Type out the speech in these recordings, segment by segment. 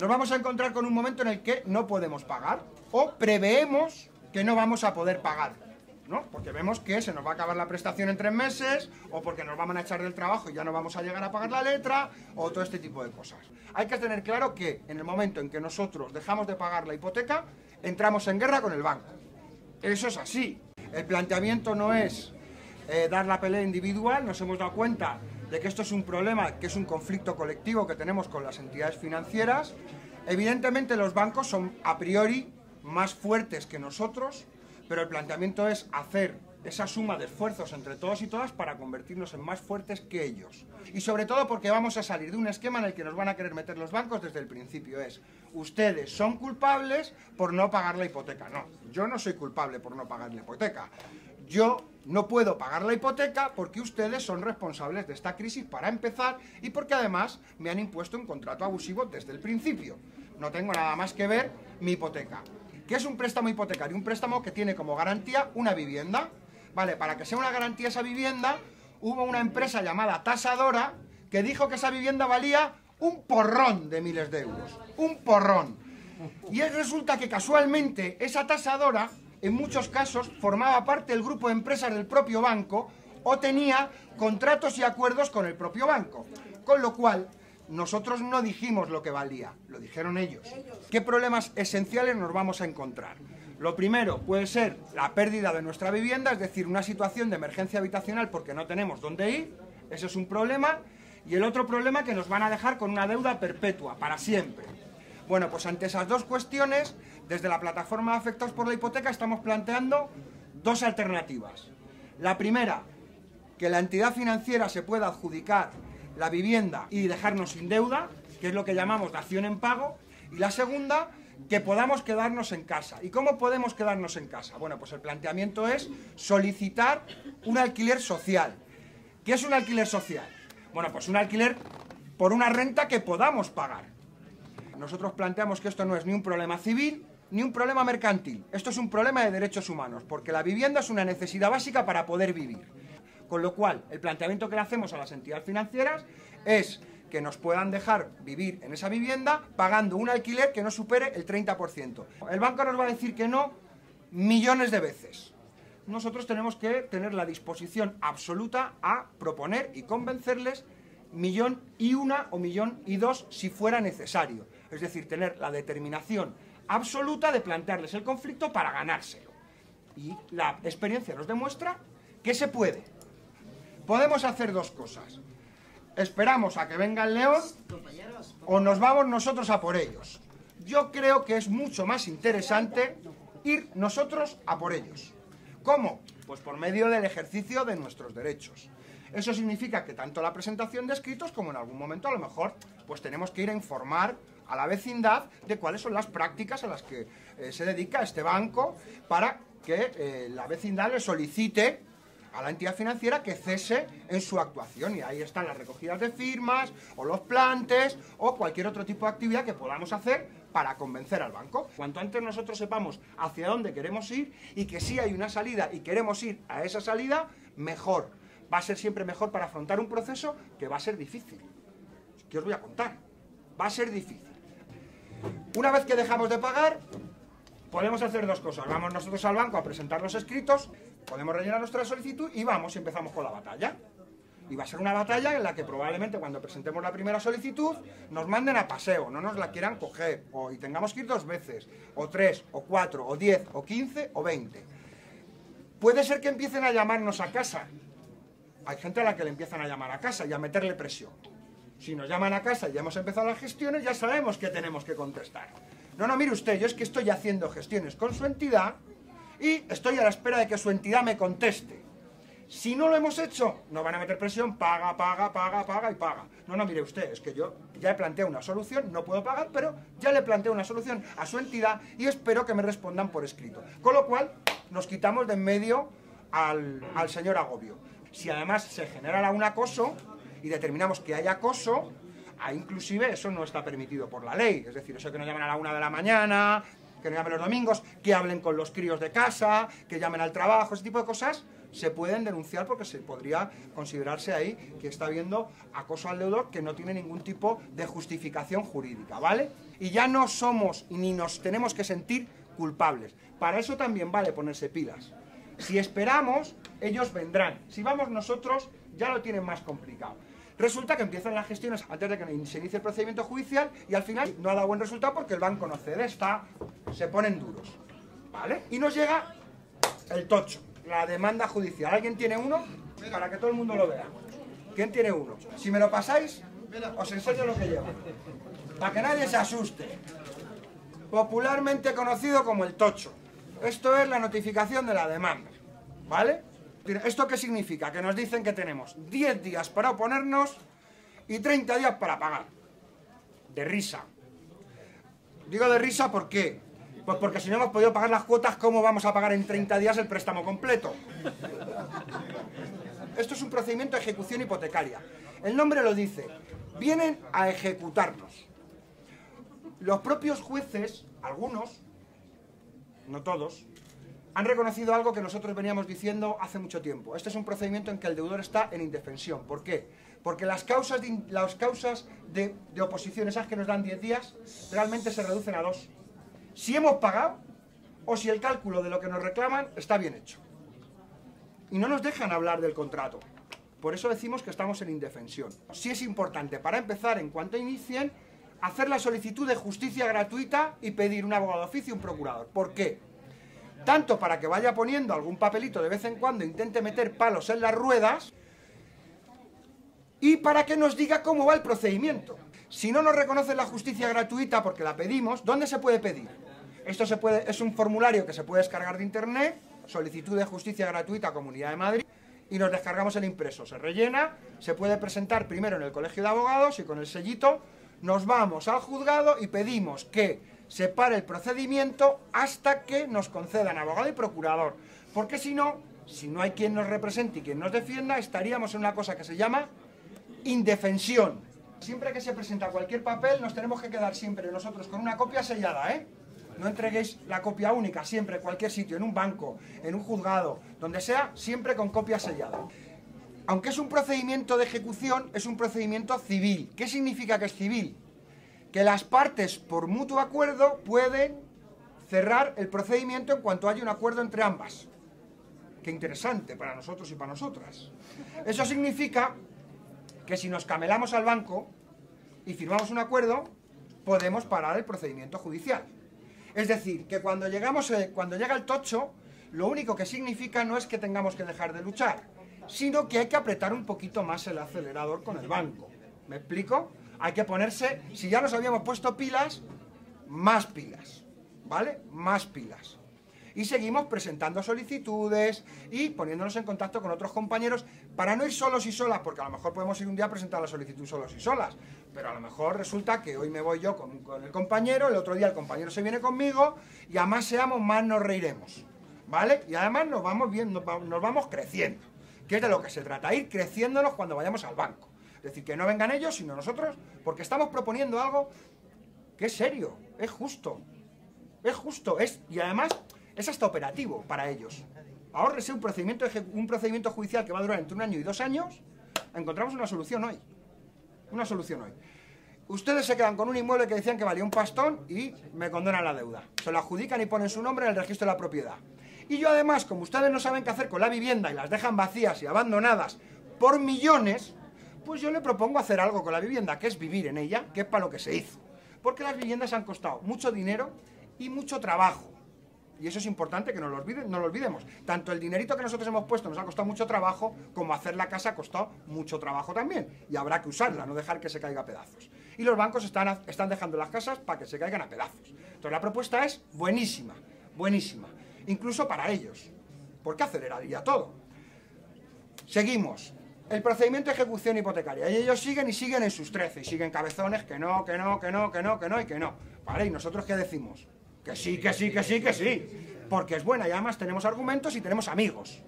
nos vamos a encontrar con un momento en el que no podemos pagar o preveemos que no vamos a poder pagar, ¿no? Porque vemos que se nos va a acabar la prestación en 3 meses o porque nos van a echar del trabajo y ya no vamos a llegar a pagar la letra o todo este tipo de cosas. Hay que tener claro que en el momento en que nosotros dejamos de pagar la hipoteca, entramos en guerra con el banco. Eso es así. El planteamiento no es dar la pelea individual, nos hemos dado cuenta de que esto es un problema, que es un conflicto colectivo que tenemos con las entidades financieras. Evidentemente los bancos son a priori más fuertes que nosotros, pero el planteamiento es hacer esa suma de esfuerzos entre todos y todas para convertirnos en más fuertes que ellos. Y sobre todo porque vamos a salir de un esquema en el que nos van a querer meter los bancos desde el principio. Es, ustedes son culpables por no pagar la hipoteca. No, yo no soy culpable por no pagar la hipoteca. Yo no puedo pagar la hipoteca porque ustedes son responsables de esta crisis para empezar y porque además me han impuesto un contrato abusivo desde el principio. No tengo nada más que ver mi hipoteca. ¿Qué es un préstamo hipotecario? Un préstamo que tiene como garantía una vivienda. Vale, para que sea una garantía esa vivienda, hubo una empresa llamada tasadora que dijo que esa vivienda valía un porrón de miles de euros. Un porrón. Y resulta que casualmente esa tasadora, en muchos casos, formaba parte del grupo de empresas del propio banco o tenía contratos y acuerdos con el propio banco. Con lo cual, nosotros no dijimos lo que valía, lo dijeron ellos. ¿Qué problemas esenciales nos vamos a encontrar? Lo primero puede ser la pérdida de nuestra vivienda, es decir, una situación de emergencia habitacional porque no tenemos dónde ir, eso es un problema, y el otro problema que nos van a dejar con una deuda perpetua, para siempre. Bueno, pues ante esas dos cuestiones, desde la plataforma de afectados por la hipoteca estamos planteando dos alternativas. La primera, que la entidad financiera se pueda adjudicar la vivienda y dejarnos sin deuda, que es lo que llamamos dación en pago, y la segunda, que podamos quedarnos en casa. ¿Y cómo podemos quedarnos en casa? Bueno, pues el planteamiento es solicitar un alquiler social. ¿Qué es un alquiler social? Bueno, pues un alquiler por una renta que podamos pagar. Nosotros planteamos que esto no es ni un problema civil ni un problema mercantil. Esto es un problema de derechos humanos, porque la vivienda es una necesidad básica para poder vivir. Con lo cual, el planteamiento que le hacemos a las entidades financieras es que nos puedan dejar vivir en esa vivienda pagando un alquiler que no supere el 30%. El banco nos va a decir que no millones de veces. Nosotros tenemos que tener la disposición absoluta a proponer y convencerles 1.000.001 o 1.000.002 si fuera necesario. Es decir, tener la determinación absoluta de plantearles el conflicto para ganárselo. Y la experiencia nos demuestra que se puede. Podemos hacer dos cosas. Esperamos a que venga el león o nos vamos nosotros a por ellos. Yo creo que es mucho más interesante ir nosotros a por ellos. ¿Cómo? Pues por medio del ejercicio de nuestros derechos. Eso significa que tanto la presentación de escritos como en algún momento a lo mejor pues tenemos que ir a informar a la vecindad de cuáles son las prácticas a las que se dedica este banco para que la vecindad le solicite a la entidad financiera que cese en su actuación, y ahí están las recogidas de firmas o los plantes o cualquier otro tipo de actividad que podamos hacer para convencer al banco. Cuanto antes nosotros sepamos hacia dónde queremos ir y que sí hay una salida y queremos ir a esa salida, mejor. Va a ser siempre mejor para afrontar un proceso que va a ser difícil. ¿Qué os voy a contar? Va a ser difícil. Una vez que dejamos de pagar, podemos hacer dos cosas. Vamos nosotros al banco a presentar los escritos, podemos rellenar nuestra solicitud y empezamos con la batalla. Y va a ser una batalla en la que probablemente cuando presentemos la primera solicitud nos manden a paseo, no nos la quieran coger, y tengamos que ir 2 veces, o 3, o 4, o 10, o 15, o 20. Puede ser que empiecen a llamarnos a casa. Hay gente a la que le empiezan a llamar a casa y a meterle presión. Si nos llaman a casa y ya hemos empezado las gestiones, ya sabemos que tenemos que contestar. No, mire usted, yo es que estoy haciendo gestiones con su entidad y estoy a la espera de que su entidad me conteste. Si no lo hemos hecho, nos van a meter presión, paga y paga. No, mire usted, es que yo ya he planteado una solución, no puedo pagar, pero ya le planteo una solución a su entidad y espero que me respondan por escrito. Con lo cual, nos quitamos de en medio al señor agobio. Si además se generara un acoso y determinamos que hay acoso, inclusive eso no está permitido por la ley. Es decir, eso que nos llaman a la 1 de la mañana, que no llamen los domingos, que hablen con los críos de casa, que llamen al trabajo, ese tipo de cosas se pueden denunciar porque se podría considerarse ahí que está habiendo acoso al deudor que no tiene ningún tipo de justificación jurídica, ¿vale? Y ya no somos ni nos tenemos que sentir culpables. Para eso también vale ponerse pilas. Si esperamos, ellos vendrán. Si vamos nosotros, ya lo tienen más complicado. Resulta que empiezan las gestiones antes de que se inicie el procedimiento judicial y al final no ha dado buen resultado porque el banco no cede, se ponen duros, ¿vale? Y nos llega el tocho, la demanda judicial. ¿Alguien tiene uno? Para que todo el mundo lo vea. ¿Quién tiene uno? Si me lo pasáis, os enseño lo que lleva. Para que nadie se asuste. Popularmente conocido como el tocho. Esto es la notificación de la demanda, ¿vale? ¿Esto qué significa? Que nos dicen que tenemos 10 días para oponernos y 30 días para pagar. De risa. Digo de risa ¿por qué? Pues porque si no hemos podido pagar las cuotas, ¿cómo vamos a pagar en 30 días el préstamo completo? Esto es un procedimiento de ejecución hipotecaria. El nombre lo dice. Vienen a ejecutarnos. Los propios jueces, algunos, no todos, han reconocido algo que nosotros veníamos diciendo hace mucho tiempo. Este es un procedimiento en que el deudor está en indefensión. ¿Por qué? Porque las causas de oposición, esas que nos dan 10 días, realmente se reducen a 2. Si hemos pagado o si el cálculo de lo que nos reclaman está bien hecho. Y no nos dejan hablar del contrato. Por eso decimos que estamos en indefensión. Sí es importante, para empezar, en cuanto inicien, hacer la solicitud de justicia gratuita y pedir un abogado de oficio y un procurador. ¿Por qué? Tanto para que vaya poniendo algún papelito de vez en cuando, intente meter palos en las ruedas, y para que nos diga cómo va el procedimiento. Si no nos reconocen la justicia gratuita porque la pedimos, ¿dónde se puede pedir? Esto es un formulario que se puede descargar de internet, solicitud de justicia gratuita Comunidad de Madrid, y nos descargamos el impreso. Se rellena, se puede presentar primero en el Colegio de Abogados y con el sellito nos vamos al juzgado y pedimos que se pare el procedimiento hasta que nos concedan abogado y procurador. Porque si no hay quien nos represente y quien nos defienda, estaríamos en una cosa que se llama indefensión. Siempre que se presenta cualquier papel, nos tenemos que quedar siempre nosotros con una copia sellada, ¿eh? No entreguéis la copia única, siempre, en cualquier sitio, en un banco, en un juzgado, donde sea, siempre con copia sellada. Aunque es un procedimiento de ejecución, es un procedimiento civil. ¿Qué significa que es civil? Que las partes, por mutuo acuerdo, pueden cerrar el procedimiento en cuanto haya un acuerdo entre ambas. Qué interesante para nosotros y para nosotras. Eso significa que si nos camelamos al banco y firmamos un acuerdo, podemos parar el procedimiento judicial. Es decir, que cuando llega el tocho, lo único que significa no es que tengamos que dejar de luchar, sino que hay que apretar un poquito más el acelerador con el banco. ¿Me explico? Hay que ponerse, si ya nos habíamos puesto pilas, más pilas, ¿vale? Más pilas. Y seguimos presentando solicitudes y poniéndonos en contacto con otros compañeros para no ir solos y solas, porque a lo mejor podemos ir un día a presentar la solicitud solos y solas, pero a lo mejor resulta que hoy me voy yo con el compañero, el otro día el compañero se viene conmigo y a más seamos, más nos reiremos, ¿vale? Y además nos vamos viendo, nos vamos creciendo, que es de lo que se trata, ir creciéndonos cuando vayamos al banco. Es decir, que no vengan ellos, sino nosotros, porque estamos proponiendo algo que es serio, es justo, y además es hasta operativo para ellos. Ahórrese un procedimiento judicial que va a durar entre 1 año y 2 años, encontramos una solución hoy. Una solución hoy. Ustedes se quedan con un inmueble que decían que valía un pastón y me condonan la deuda. Se lo adjudican y ponen su nombre en el registro de la propiedad. Y yo además, como ustedes no saben qué hacer con la vivienda y las dejan vacías y abandonadas por millones, pues yo le propongo hacer algo con la vivienda, que es vivir en ella, que es para lo que se hizo. Porque las viviendas han costado mucho dinero y mucho trabajo. Y eso es importante que no lo olvidemos. Tanto el dinerito que nosotros hemos puesto nos ha costado mucho trabajo, como hacer la casa ha costado mucho trabajo también. Y habrá que usarla, no dejar que se caiga a pedazos. Y los bancos están dejando las casas para que se caigan a pedazos. Entonces la propuesta es buenísima, buenísima. Incluso para ellos. Porque aceleraría todo. Seguimos. El procedimiento de ejecución hipotecaria. Y ellos siguen y siguen en sus 13. Y siguen cabezones que no, que no, que no, que no, que no y que no. ¿Vale? ¿Y nosotros qué decimos? Que sí, que sí, que sí, que sí. Porque es buena y además tenemos argumentos y tenemos amigos.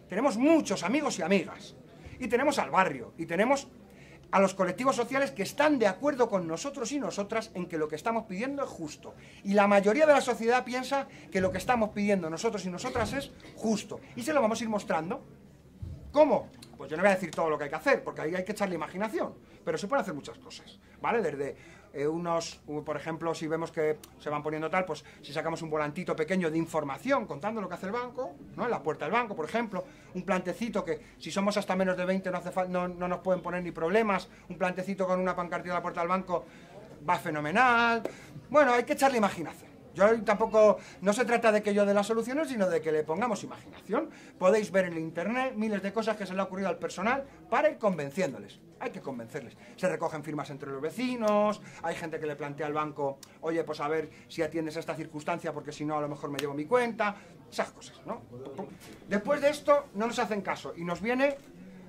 Tenemos muchos amigos y amigas. Y tenemos al barrio. Y tenemos a los colectivos sociales que están de acuerdo con nosotros y nosotras en que lo que estamos pidiendo es justo. Y la mayoría de la sociedad piensa que lo que estamos pidiendo nosotros y nosotras es justo. Y se lo vamos a ir mostrando. ¿Cómo? Pues yo no voy a decir todo lo que hay que hacer, porque ahí hay que echarle imaginación. Pero se pueden hacer muchas cosas, ¿vale? Desde por ejemplo, si vemos que se van poniendo tal, pues si sacamos un volantito pequeño de información contando lo que hace el banco, ¿no? En la puerta del banco, por ejemplo, un plantecito que si somos hasta menos de 20 no nos pueden poner ni problemas, un plantecito con una pancartilla en la puerta del banco va fenomenal. Bueno, hay que echarle imaginación. Yo tampoco, no se trata de que yo dé las soluciones, sino de que le pongamos imaginación. Podéis ver en el internet miles de cosas que se le ha ocurrido al personal para ir convenciéndoles. Hay que convencerles. Se recogen firmas entre los vecinos, hay gente que le plantea al banco, oye, pues a ver si atiendes a esta circunstancia, porque si no a lo mejor me llevo mi cuenta, esas cosas, ¿no? Después de esto no nos hacen caso y nos viene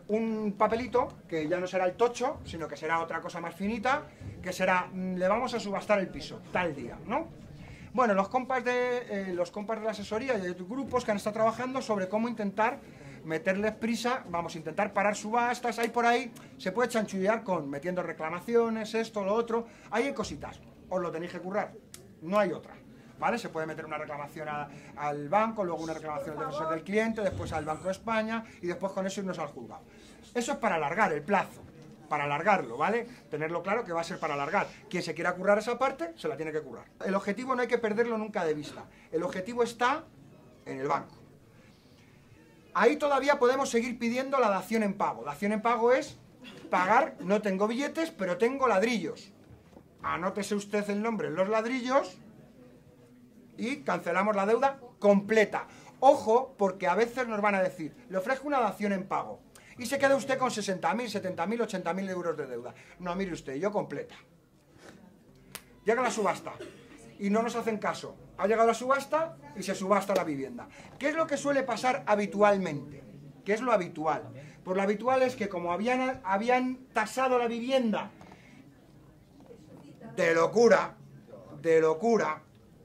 un papelito, que ya no será el tocho, sino que será otra cosa más finita, que será, le vamos a subastar el piso, tal día, ¿no? Bueno, los compas de la asesoría y hay grupos que han estado trabajando sobre cómo intentar meterles prisa, vamos a intentar parar subastas, hay por ahí, se puede chanchullar con metiendo reclamaciones, esto, lo otro, ahí hay cositas, os lo tenéis que currar, no hay otra, ¿vale? Se puede meter una reclamación al banco, luego una reclamación al defensor del cliente, después al Banco de España y después con eso irnos al juzgado. Eso es para alargar el plazo. Para alargarlo, ¿vale? Tenerlo claro que va a ser para alargar. Quien se quiera currar esa parte, se la tiene que currar. El objetivo no hay que perderlo nunca de vista. El objetivo está en el banco. Ahí todavía podemos seguir pidiendo la dación en pago. Dación en pago es pagar, no tengo billetes, pero tengo ladrillos. Anótese usted el nombre en los ladrillos y cancelamos la deuda completa. Ojo, porque a veces nos van a decir, le ofrezco una dación en pago. Y se queda usted con 60.000, 70.000, 80.000 euros de deuda. No, mire usted, yo completa. Llega la subasta y no nos hacen caso. Ha llegado la subasta y se subasta la vivienda. ¿Qué es lo que suele pasar habitualmente? ¿Qué es lo habitual? Pues lo habitual es que como habían tasado la vivienda de locura,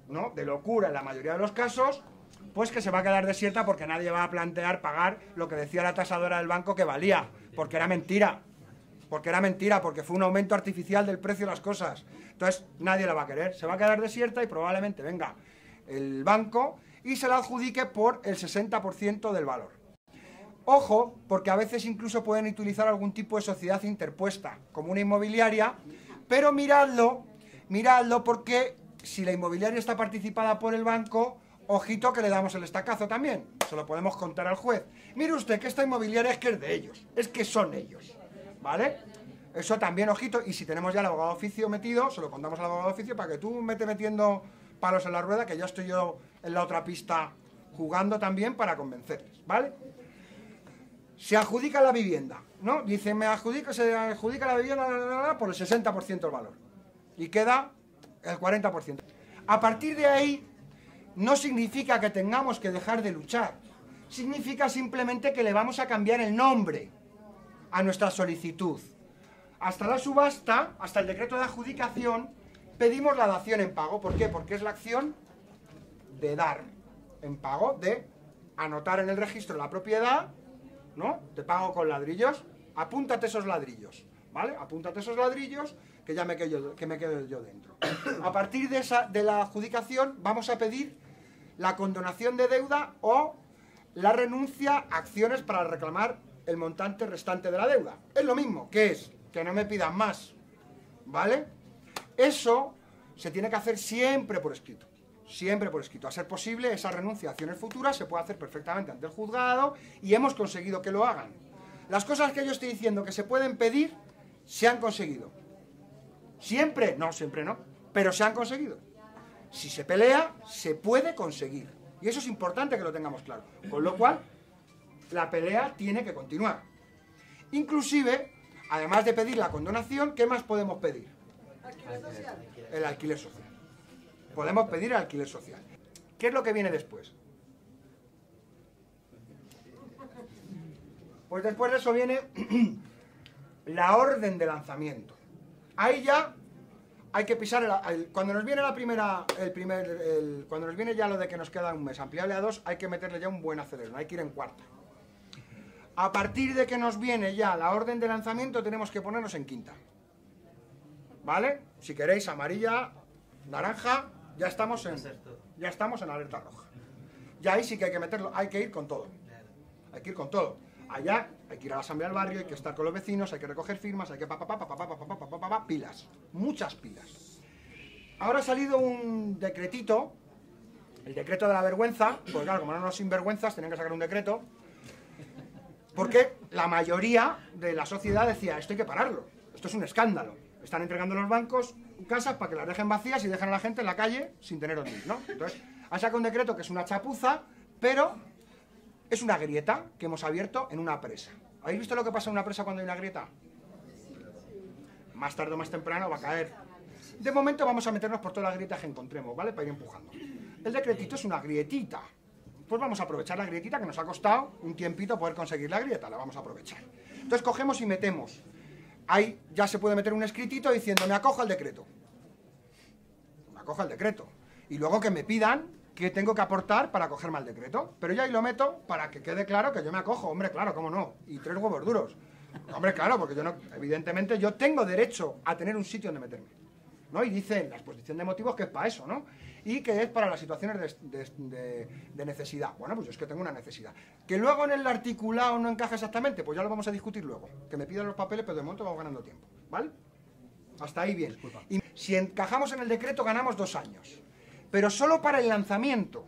¿no? De locura en la mayoría de los casos, pues que se va a quedar desierta porque nadie va a plantear pagar lo que decía la tasadora del banco que valía, porque era mentira, porque fue un aumento artificial del precio de las cosas. Entonces nadie la va a querer, se va a quedar desierta y probablemente venga el banco y se la adjudique por el 60% del valor. Ojo, porque a veces incluso pueden utilizar algún tipo de sociedad interpuesta, como una inmobiliaria, pero miradlo porque si la inmobiliaria está participada por el banco, ojito que le damos el estacazo también, se lo podemos contar al juez. Mire usted que esta inmobiliaria es que es de ellos, es que son ellos, ¿vale? Eso también, ojito, y si tenemos ya el abogado de oficio metido, se lo contamos al abogado de oficio para que tú metiendo palos en la rueda, que ya estoy yo en la otra pista jugando también para convencerles, ¿vale? Se adjudica la vivienda, ¿no? Dice, se adjudica la vivienda por el 60% del valor y queda el 40%. A partir de ahí, no significa que tengamos que dejar de luchar, significa simplemente que le vamos a cambiar el nombre a nuestra solicitud. Hasta la subasta, hasta el decreto de adjudicación, pedimos la dación en pago. ¿Por qué? Porque es la acción de dar en pago, de anotar en el registro la propiedad, ¿no? Te pago con ladrillos, apúntate esos ladrillos, ¿vale? Apúntate esos ladrillos que ya me quedo yo dentro. A partir de la adjudicación vamos a pedir la condonación de deuda o la renuncia a acciones para reclamar el montante restante de la deuda. Es lo mismo, que es que no me pidan más, ¿vale? Eso se tiene que hacer siempre por escrito. Siempre por escrito. A ser posible, esa renuncia a acciones futuras se puede hacer perfectamente ante el juzgado y hemos conseguido que lo hagan. Las cosas que yo estoy diciendo que se pueden pedir, se han conseguido. ¿Siempre? No, siempre no. Pero se han conseguido. Si se pelea, se puede conseguir. Y eso es importante que lo tengamos claro. Con lo cual, la pelea tiene que continuar. Inclusive, además de pedir la condonación, ¿qué más podemos pedir? ¿Alquiler social? El alquiler social. Podemos pedir el alquiler social. ¿Qué es lo que viene después? Pues después de eso viene la orden de lanzamiento. Ahí ya hay que pisar cuando nos viene cuando nos viene ya lo de que nos queda un mes ampliable a 2, hay que meterle ya un buen acelerón, hay que ir en cuarta. A partir de que nos viene ya la orden de lanzamiento, tenemos que ponernos en quinta. ¿Vale? Si queréis amarilla, naranja, ya estamos en alerta roja. Ya ahí sí que hay que meterlo, hay que ir con todo. Hay que ir con todo. Allá hay que ir a la asamblea del barrio, hay que estar con los vecinos, hay que recoger firmas, hay que pilas. Muchas pilas. Ahora ha salido un decretito, el decreto de la vergüenza, porque claro, como no nos sinvergüenzas, tenían que sacar un decreto, porque la mayoría de la sociedad decía, esto hay que pararlo, esto es un escándalo. Están entregando los bancos casas para que las dejen vacías y dejan a la gente en la calle sin tener dónde ir, ¿no? Entonces, han sacado un decreto que es una chapuza, pero es una grieta que hemos abierto en una presa. ¿Habéis visto lo que pasa en una presa cuando hay una grieta? Más tarde o más temprano va a caer. De momento vamos a meternos por todas las grietas que encontremos, ¿vale? Para ir empujando. El decretito es una grietita. Pues vamos a aprovechar la grietita que nos ha costado un tiempito poder conseguir la grieta, la vamos a aprovechar. Entonces cogemos y metemos. Ahí ya se puede meter un escritito diciendo, me acojo al decreto. Me acojo al decreto. Y luego que me pidan qué tengo que aportar para acogerme al decreto. Pero yo ahí lo meto para que quede claro que yo me acojo. Hombre, claro, cómo no. Y 3 huevos duros. Hombre, claro, porque yo no, evidentemente yo tengo derecho a tener un sitio donde meterme, ¿no? Y dice en la exposición de motivos que es para eso, ¿no? Y que es para las situaciones de necesidad. Bueno, pues yo es que tengo una necesidad. Que luego en el articulado no encaja exactamente, pues ya lo vamos a discutir luego. Que me pidan los papeles, pero de momento vamos ganando tiempo, ¿vale? Hasta ahí bien. Y si encajamos en el decreto ganamos 2 años. Pero solo para el lanzamiento.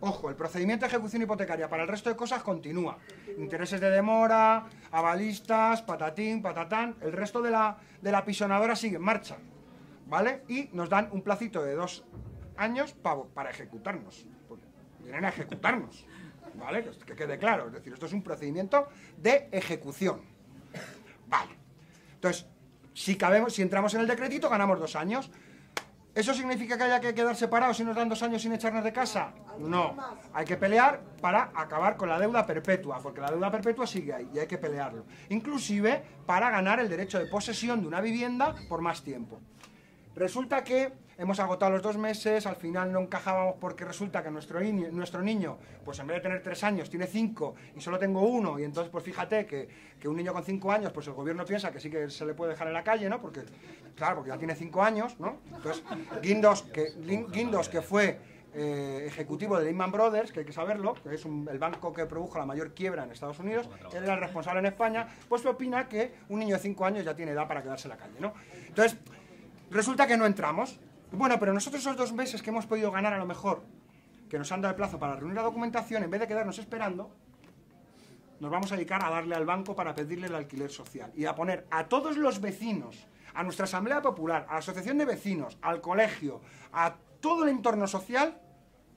Ojo, el procedimiento de ejecución hipotecaria para el resto de cosas continúa. Intereses de demora, avalistas, patatín, patatán. El resto de la pisonadora sigue en marcha, ¿vale? Y nos dan un placito de 2 años para ejecutarnos. Pues vienen a ejecutarnos, ¿vale? Que quede claro. Es decir, esto es un procedimiento de ejecución. Vale. Entonces, si entramos en el decretito, ganamos 2 años. ¿Eso significa que haya que quedar separados si nos dan 2 años sin echarnos de casa? No. Hay que pelear para acabar con la deuda perpetua, porque la deuda perpetua sigue ahí y hay que pelearlo. Inclusive para ganar el derecho de posesión de una vivienda por más tiempo. Resulta que hemos agotado los 2 meses, al final no encajábamos porque resulta que nuestro niño, pues en vez de tener 3 años, tiene 5 y solo tengo 1, y entonces pues fíjate que un niño con 5 años, pues el gobierno piensa que sí que se le puede dejar en la calle, ¿no? Porque, claro, porque ya tiene 5 años, ¿no? Entonces, Guindos, que fue ejecutivo de Lehman Brothers, que hay que saberlo, que es el banco que produjo la mayor quiebra en Estados Unidos, él era el responsable en España, pues opina que un niño de 5 años ya tiene edad para quedarse en la calle, ¿no? Entonces, resulta que no entramos. Bueno, pero nosotros esos 2 meses que hemos podido ganar a lo mejor, que nos han dado el plazo para reunir la documentación, en vez de quedarnos esperando, nos vamos a dedicar a darle al banco para pedirle el alquiler social y a poner a todos los vecinos, a nuestra asamblea popular, a la asociación de vecinos, al colegio, a todo el entorno social,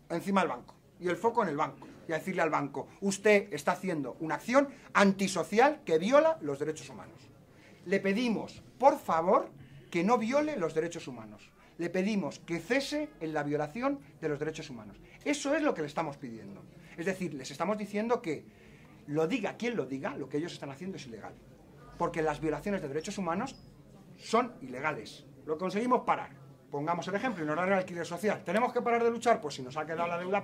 encima del banco y el foco en el banco. Y a decirle al banco, usted está haciendo una acción antisocial que viola los derechos humanos. Le pedimos, por favor, que no viole los derechos humanos. Le pedimos que cese en la violación de los derechos humanos. Eso es lo que le estamos pidiendo. Es decir, les estamos diciendo que lo diga quien lo diga, lo que ellos están haciendo es ilegal. Porque las violaciones de derechos humanos son ilegales. Lo conseguimos parar. Pongamos el ejemplo, ignorar el alquiler social. ¿Tenemos que parar de luchar? Pues si nos ha quedado la deuda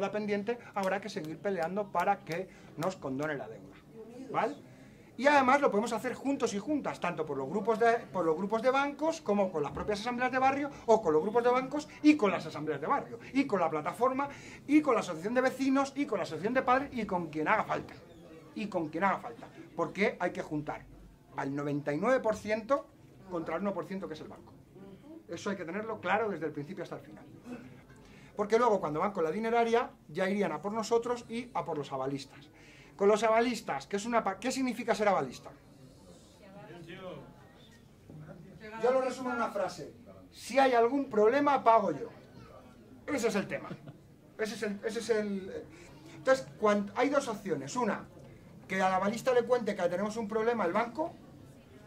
pendiente, habrá que seguir peleando para que nos condone la deuda. ¿Vale? Y además lo podemos hacer juntos y juntas, tanto por los grupos de bancos, como con las propias asambleas de barrio, o con los grupos de bancos y con las asambleas de barrio, y con la plataforma, y con la asociación de vecinos, y con la asociación de padres, y con quien haga falta. Y con quien haga falta. Porque hay que juntar al 99% contra el 1% que es el banco. Eso hay que tenerlo claro desde el principio hasta el final. Porque luego, cuando van con la dineraria, ya irían a por nosotros y a por los avalistas. Con los avalistas, ¿qué significa ser avalista? Yo lo resumo en una frase. Si hay algún problema, pago yo. Ese es el tema. Entonces, hay 2 opciones. Una, que al avalista le cuente que tenemos un problema el banco,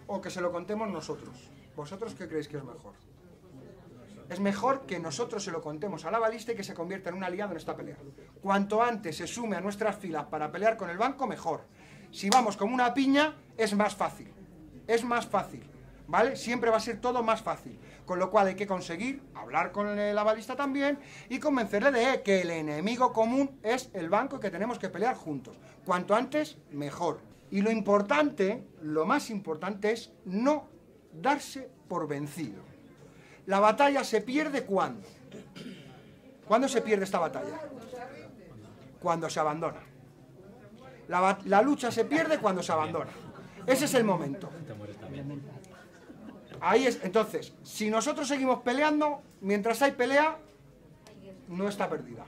o que se lo contemos nosotros. ¿Vosotros qué creéis que es mejor? Es mejor que nosotros se lo contemos al avalista y que se convierta en un aliado en esta pelea. Cuanto antes se sume a nuestras filas para pelear con el banco, mejor. Si vamos como una piña, es más fácil. Es más fácil, ¿vale? Siempre va a ser todo más fácil. Con lo cual hay que conseguir hablar con el avalista también y convencerle de que el enemigo común es el banco y que tenemos que pelear juntos. Cuanto antes, mejor. Y lo importante, lo más importante es no darse por vencido. La batalla se pierde ¿cuándo? ¿Cuándo se pierde esta batalla? Cuando se abandona. La lucha se pierde cuando se abandona. Ese es el momento. Ahí es. Entonces, si nosotros seguimos peleando, mientras hay pelea, no está perdida,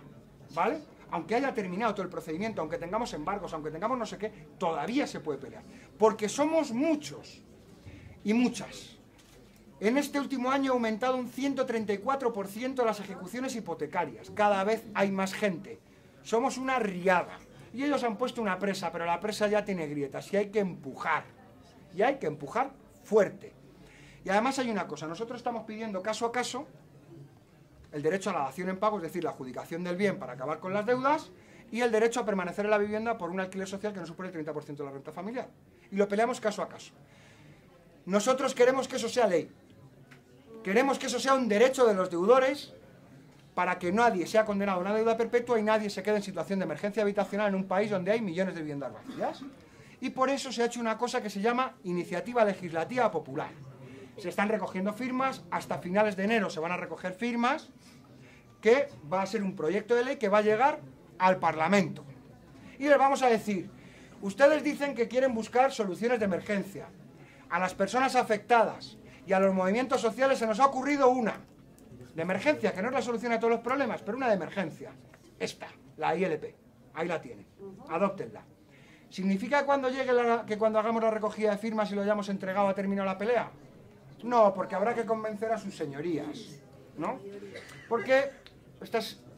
¿vale? Aunque haya terminado todo el procedimiento, aunque tengamos embargos, aunque tengamos no sé qué, todavía se puede pelear. Porque somos muchos y muchas. En este último año ha aumentado un 134% las ejecuciones hipotecarias. Cada vez hay más gente. Somos una riada. Y ellos han puesto una presa, pero la presa ya tiene grietas y hay que empujar. Y hay que empujar fuerte. Y además hay una cosa, nosotros estamos pidiendo caso a caso el derecho a la dación en pago, es decir, la adjudicación del bien para acabar con las deudas, y el derecho a permanecer en la vivienda por un alquiler social que no supone el 30% de la renta familiar. Y lo peleamos caso a caso. Nosotros queremos que eso sea ley. Queremos que eso sea un derecho de los deudores para que nadie sea condenado a una deuda perpetua y nadie se quede en situación de emergencia habitacional en un país donde hay millones de viviendas vacías. Y por eso se ha hecho una cosa que se llama Iniciativa Legislativa Popular. Se están recogiendo firmas, hasta finales de enero se van a recoger firmas, que va a ser un proyecto de ley que va a llegar al Parlamento. Y les vamos a decir, ustedes dicen que quieren buscar soluciones de emergencia. A las personas afectadas y a los movimientos sociales se nos ha ocurrido una de emergencia, que no es la solución a todos los problemas, pero una de emergencia. Esta, la ILP. Ahí la tienen. Adóptenla. ¿Significa que cuando hagamos la recogida de firmas y lo hayamos entregado ha terminado la pelea? No, porque habrá que convencer a sus señorías, ¿no? Porque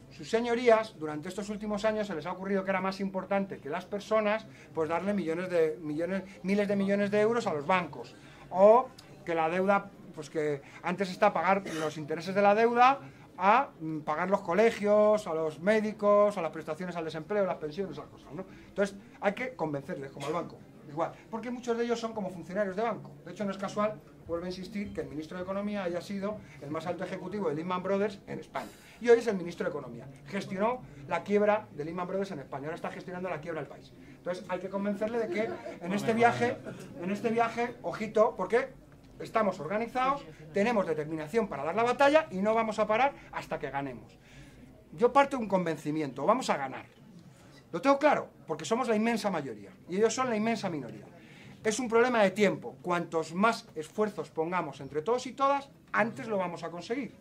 sus señorías, durante estos últimos años se les ha ocurrido que era más importante que las personas, pues darle miles de millones de euros a los bancos. O que la deuda, pues que antes está pagar los intereses de la deuda a pagar los colegios, a los médicos, a las prestaciones al desempleo, las pensiones, esas cosas, ¿no? Entonces hay que convencerles, como al banco, igual. Porque muchos de ellos son como funcionarios de banco. De hecho, no es casual, vuelvo a insistir, que el ministro de Economía haya sido el más alto ejecutivo de Lehman Brothers en España. Y hoy es el ministro de Economía. Gestionó la quiebra de Lehman Brothers en España. Ahora está gestionando la quiebra del país. Entonces hay que convencerle de que en este viaje, ojito, porque estamos organizados, tenemos determinación para dar la batalla y no vamos a parar hasta que ganemos. Yo parto de un convencimiento, vamos a ganar. Lo tengo claro, porque somos la inmensa mayoría y ellos son la inmensa minoría. Es un problema de tiempo. Cuantos más esfuerzos pongamos entre todos y todas, antes lo vamos a conseguir.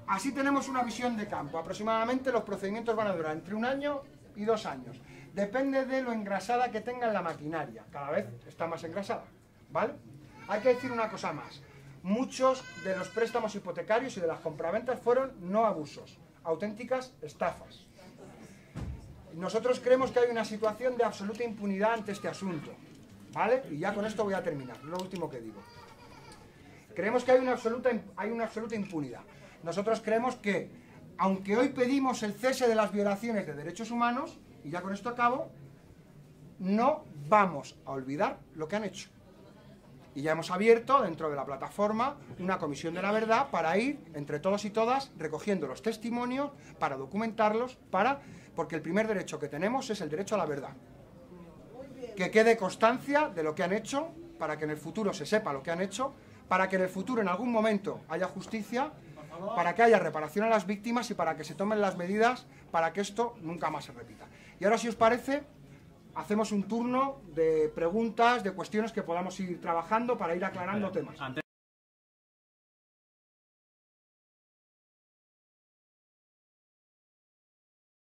Así tenemos una visión de campo. Aproximadamente los procedimientos van a durar entre 1 año y 2 años. Depende de lo engrasada que tenga la maquinaria. Cada vez está más engrasada, ¿vale? Hay que decir una cosa más. Muchos de los préstamos hipotecarios y de las compraventas fueron no abusos, auténticas estafas. Nosotros creemos que hay una situación de absoluta impunidad ante este asunto, ¿vale? Y ya con esto voy a terminar, lo último que digo. Creemos que hay una absoluta impunidad. Nosotros creemos que, aunque hoy pedimos el cese de las violaciones de derechos humanos, y ya con esto acabo, no vamos a olvidar lo que han hecho. Y ya hemos abierto dentro de la plataforma una comisión de la verdad para ir entre todos y todas recogiendo los testimonios, para documentarlos, porque el primer derecho que tenemos es el derecho a la verdad. Que quede constancia de lo que han hecho, para que en el futuro se sepa lo que han hecho, para que en el futuro en algún momento haya justicia, para que haya reparación a las víctimas y para que se tomen las medidas para que esto nunca más se repita. Y ahora, si os parece, hacemos un turno de preguntas, de cuestiones que podamos ir trabajando para ir aclarando temas.